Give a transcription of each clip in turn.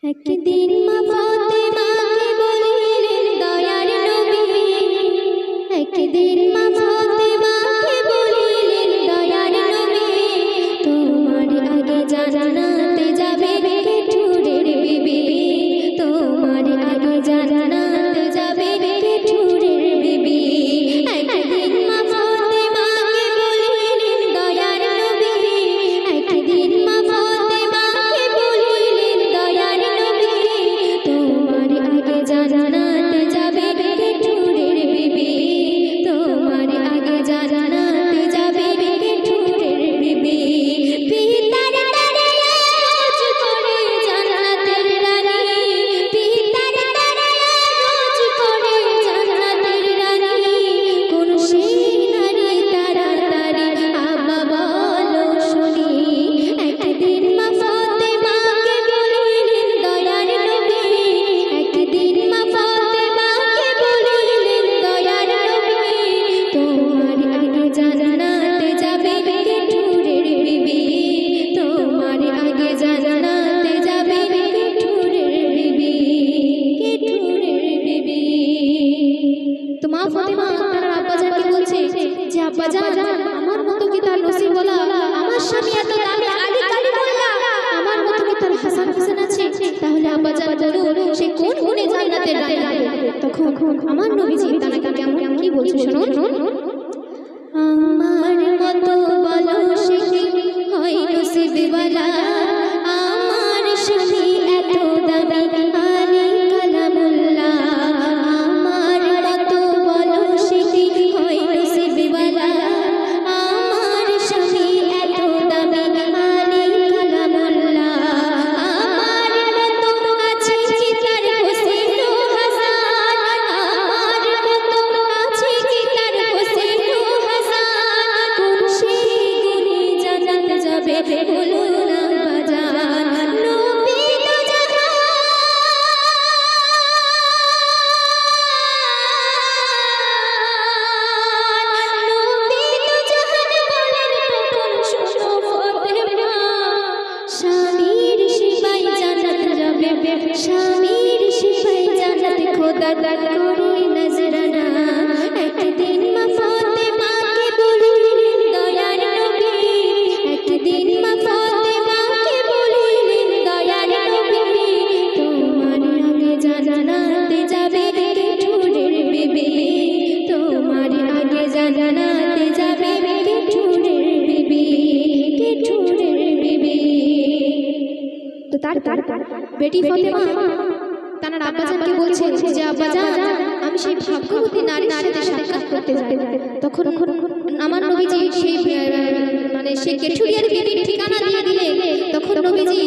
একদিন মা ফাতেমাকে বলিলেন দয়ার নবী, একদিন মা ফাতেমাকে বলিলেন দয়ার নবী, তোমার আগে জান্নাতে যাবে কেঠুরের বিবি, তোমার আগে জান্নাতে যাবে কেঠুরের বিবি। একদিন মা ফাতেমাকে বলিলেন দয়ার নবী, একদিন মা ফাতেমাকে বলিলেন দয়ার নবী, তোমার আগে জান্নাতে যাবে কেঠুরের বিবি, তোমার আগে জান্নাতে যাবে কেঠুরের বিবি। পিতার দ্বারে আরজ করে জান্নাতের রানী, পিতার দ্বারে আরজ করে জান্নাতের রানী, কোন সেই নারী তাড়াতাড়ি আব্বা বলো শুনি। একদিন মা ফাতেমাকে বলিলেন দয়ার নবী, একদিন মা ফাতেমাকে বলিলেন দয়ার নবী, তোমার আগে জান্নাতে যাবে কেঠুরের বিবি, তোমার আগে জান্নাতে যাবে কেঠুরের বিবি, কেঠুরের বিবি। তো মা ফাতেমা তার আব্বাজানকে বলছে যে আব্বাজান, আমার মতো কি তার নসিব বলা, আমার স্বামী এত দামি আলী কালিমুল্লাহ, আমার মতো কি তার হাসান হোসেন আছে, তাহলে আব্বাজান বলুন সে কোন গুণে জান্নাতের রানী হবে। তখন আমার নবীজি তাকে কেমন কি বলছে শুনুন। আমার মতো বলো সে হয় নসিবওয়ালা, আমার স্বামী এত দামি আলী কালামুল্লাহ, আমার মতো বলো সে হয় নসিবওয়ালা, আমার স্বামী এত দামি আলী কালামুল্লাহ, আমার মতো আছে কি তার হোসেন ও হাসান, আমার মতো আছে কি তার হোসেন ও হাসান, কোন সেই গুণে জান্নাত যাবে বলুন না বাজান। নবী তো জাহান, নবী তো জাহান বলেন তখন শোনো ফাতেমা, স্বামীর সেবায় জান্নাত যাবে, স্বামীর সেবায় জান্নাত খোদা দান করে নজরানা। একদিন মা ফাতেমাকে বলিলেন দয়ার নবী, একদিন মা ফাতেমাকে বলিলেন দয়ার নবী, তোমার আগে জান্নাতে যাবে কেঠুরের বিবি, তোমার আগে জান্নাতে যাবে কেঠুরের বিবি, কেঠুরের বিবি। তো তার বেটি ফাতেমা তার আব্বাজানকে বলছে যে আব্বাজান, আমি সেই ভাগ্যবতী নারীর সাথে সাক্ষাৎ করতে যাই। তখন আমার নবীজি সেই মানে সেই কেঠুরিয়ার বিবির ঠিকানা দিয়ে দিলেন। তখন নবীজি,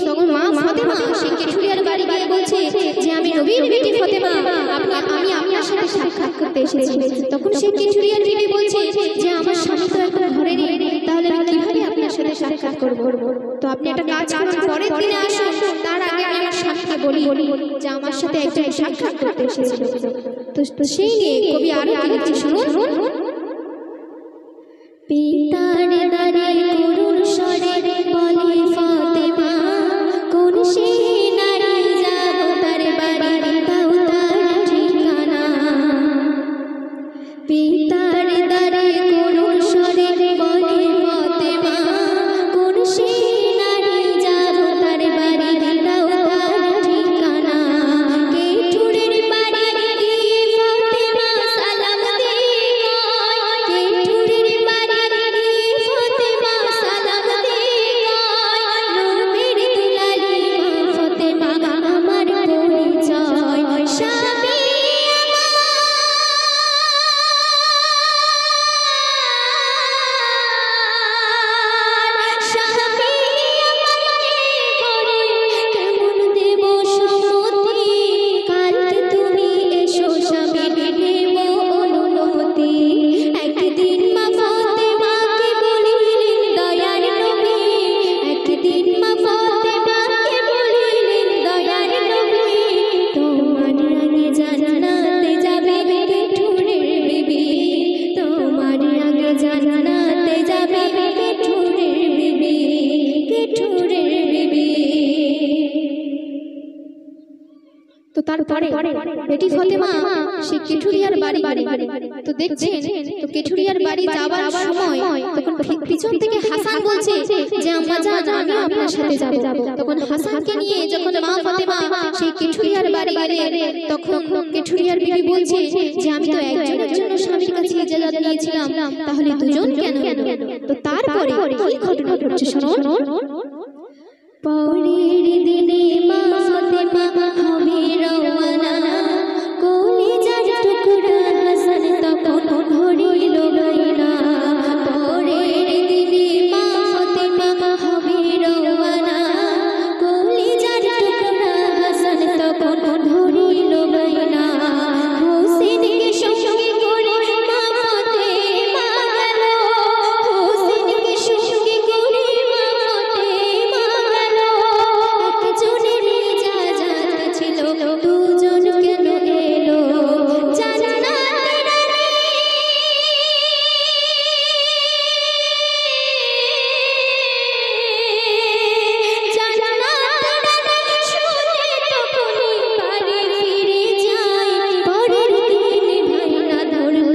তখন মা ফাতেমা সেই কেঠুরিয়ার বাড়ি গিয়ে বলছে যে আমি নবীর বেটি ফাতেমা, আমি আপনার সাথে সাক্ষাৎ করতে এসেছি। তখন সেই কেঠুরিয়ার বিবি বলছে যে আমার স্বামী তো এখন ঘরে নেই, তাহলে আমি কিভাবে আপনার সাথে সাক্ষাৎ করব। তো আপনি একটা কাজ করুন, পরের দিনে আসুন, তার আগে আমি আমার স্বামীকে বলি যে আমার সাথে একজন সাক্ষাৎ করতে এসেছিল। তো সেই নিয়ে কবি আরো লিখছে শুনুন। পিতার দ্বারে করুণ স্বরে বলে ফাতেমা, কোন সেই নারী যাব তার বাড়ি, দাও তার ঠিকানা। পিতার দ্বারে করুণ স্বরে বলে ফাতেমা, কোন সেই নারী যাব তার বাড়ি, দাও তার ঠিকানা। কেঠুরের বাড়ি গিয়ে ফাতেমা সালাম দিয়ে কয়, কেঠুরের বাড়ি গিয়ে ফাতেমা তো তারপরে বেটি ফাতেমা সেই কেঠুরিয়ার বাড়ি তো দেখছেন তো কেঠুরিয়ার বাড়ি যাবার সময় তখন পিছন থেকে হাসান বলছে যে আম্মা জান আমি আপনার সাথে যাব। তখন হাসানকে নিয়ে যখন মা ফাতেমা সেই কেঠুরিয়ার বাড়ি গেলেন তখন কেঠুরিয়ার বিবি বলছে যে আমি তো একজনের জন্য স্বামীর কাছে ইজাজত নিয়েছিলাম, তাহলে দুজন কেন? তো তারপরে কি ঘটনা ঘটছে শুনুন। পরের দিনে মা ফাতেমা হবে রওনা, কলিজার টুকরা হাসান তখন ধরিল বাইনা। পরের দিনে মা ফাতেমা হবে রওনা, কলিজার টুকরা হাসান তখন ধরিল বাইনা। হোসেনকে সঙ্গে করে মা ফাতেমা গেল, হোসেনকে সঙ্গে করে মা ফাতেমা গেল। একজনের ইজাজত ছিল দুজন কেন এলো? জান্নাতের রানী শুনে তখনই বাড়ি ফিরে যায়। পরের দিন ভাইনা ধরল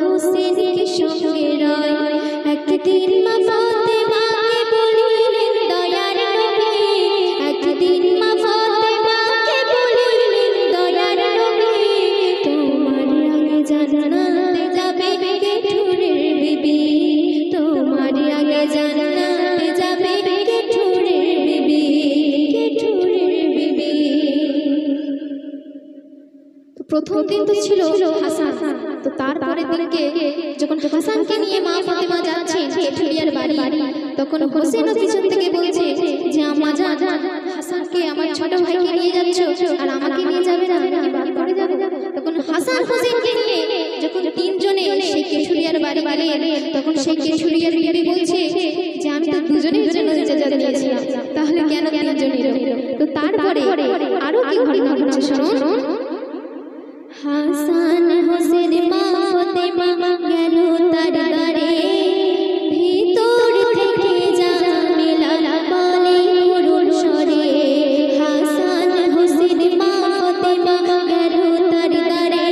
হোসেনকে সঙ্গে রয়। একদিন মা ফাতেমাকে বলিলেন দয়ার নবী, একদিন মা ফাতেমাকে বলিলেন দয়ার নবী, তোমার আগে জান্নাতে যাবে কেঠুরের বিবি, তোমার আগে জান্নাতে যাবে কেঠুরের বিবি, কেঠুরের বিবি। তো প্রথম দিন তো ছিল হাসান, তো তারপরের দিনকে যখন হাসানকে নিয়ে মা ফাতেমা যাচ্ছেন কেঠুরিয়ার বাড়ি তখন হোসেন পিছন থেকে বলছে যে আম্মা জান হাসানকে আমার ছোট ভাইকে নিয়ে যাচ্ছ আর আমাকে নিয়ে যাবে না, আমাকে বাদ করে যাবে। তখন হাসান হোসেনকে নিয়ে যখন তিনজনে সেই কেঠুরিয়ার বাড়ি গেলেন তখন সেই কেঠুরিয়ার বিবি বলছে যে আমি তো দুজনের জন্য ইজাজত নিয়েছিলাম, তাহলে কেন তিনজনের? তো তারপরে আরো কি ঘটনা ঘটছে শুনুন। হাসান হোসেন মা ফাতেমা গেল তার বাড়ি, ভিতর থেকে জামিলা বলে করুণ স্বরে। হাসান হোসেন মা ফাতেমা গেল তার বাড়ি,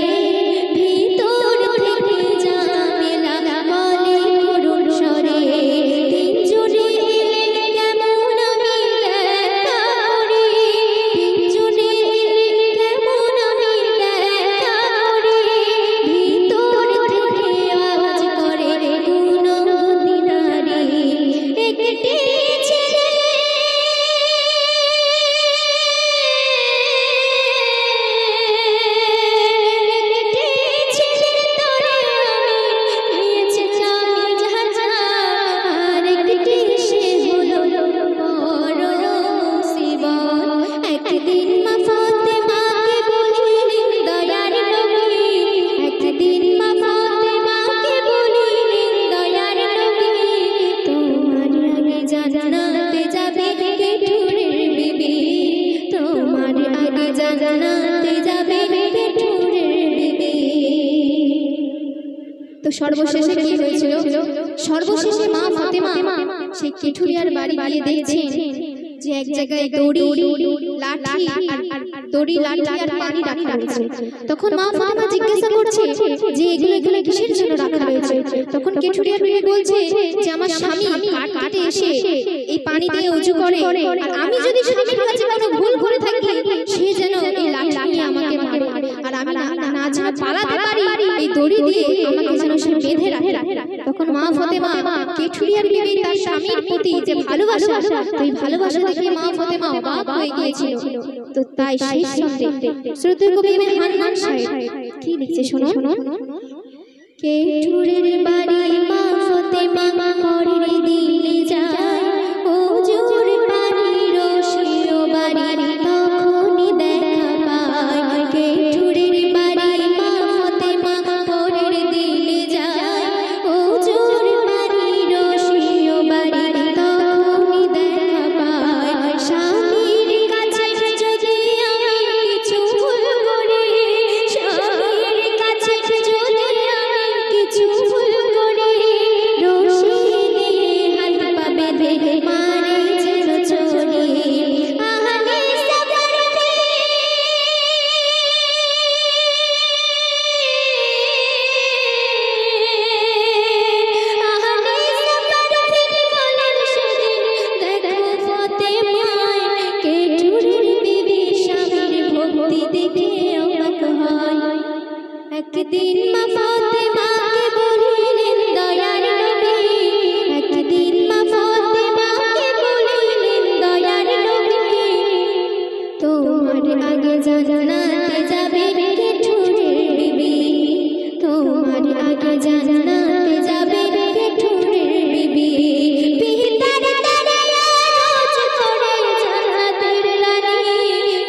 ভিতর থেকে জামিলা বলে করুণ স্বরে। তিনজনে এলে কেমন আমি দেখা করি, তিনজনে এলে কেমন আমি দেখা করি। ভিতর থেকে আওয়াজ করে গুণবতী নারী, একটি ছেলে তোরে আমি নিয়েছিলাম ইজাজত, আর একটি সে হলো বড় মুসিবত। একদিন মা ফাতেমাকে বলিলেন দয়ার নবী, একদিন মা ফাতেমাকে বলিলেন দয়ার নবী, তোমার আগে জান্নাতে যাবে কেঠুরের বিবি, তোমার আগে জান্নাতে যাবে কেঠুরের বিবি। তো সর্বশেষে কি হয়েছিল? সর্বশেষে মা ফাতেমা সেই কেঠুরিয়ার বাড়ি গিয়ে দেখছেন যে এক জায়গায় দড়ি লাঠি আর দড়ি লাঠি আর পানি রাখা রয়েছে। তখন মা ফাতেমা জিজ্ঞাসা করছে যে এগুলো কিসের জন্য রাখা রয়েছে? তখন কেঠুরিয়ার বিবি বলছে যে আমার স্বামী কাঠ কাটে এসে এই পানি দিয়ে ওযু করে, আর আমি যদি স্বামীর কাছে কোনো ভুল করে থাকি সে যেন এই লাঠি নিয়ে আমাকে মারে, আর আমি না যেন পালাতে পারি এই দড়ি দিয়ে আমাকে যেন সে বেঁধে রাখে। তখন মা ফাতেমা কেঠুরিয়ার বিবি তার স্বামীর প্রতি যে ভালোবাসা, তো এই ভালোবাসা দেখে মা ফাতেমা অবাক হয়ে গিয়েছিল। তো তাই শেষ ছন্দে শ্রদ্ধেয় কবি হান্নান সাহেব কি লিখছে শুনুন। কেঠুরের বাড়ি মা ফাতেমা পরের দিনে যায়, ওজুর পানি রশিও বাড়ি তখনই দেখা পায়। কেঠুরের বাড়ি মা ফাতেমা পরের দিনে যায়, ওজুর পানি রশিও বাড়ি তখনই দেখা পায়। স্বামীর কাছে যদি আমি কিছু ভুল করি, স্বামীর কাছে যদি আমি কিছু ভুল করি, রশি দিয়ে দেখে অবাক হয়। একদিন মা ফাতেমাকে বলিলেন দয়ার নবী, একদিন মা ফাতেমাকে বলিলেন দয়ার নবী, তোমার আগে জান্নাতে যাবে কে ঠুরের বিবি, তোমার আগে জান্নাতে যাবে কে ঠুরের বিবি। পিতার তারায়া রোজ করে জান্নাতের রানী,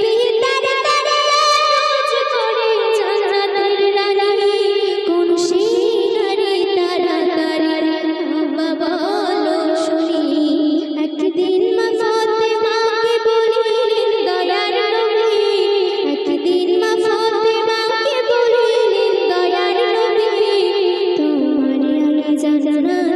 পিতার তারায়া রোজ করে জান্নাতের রানী, কোন সেই নারী তাড়াতাড়ি বাবা বলো শুনি। একদিন মা ফাতেমাকে বলিলেন দয়ার নবী, একদিন মা ফাতেমাকে বলিলেন দয়ার নবী, তোমার আগে জান্নাত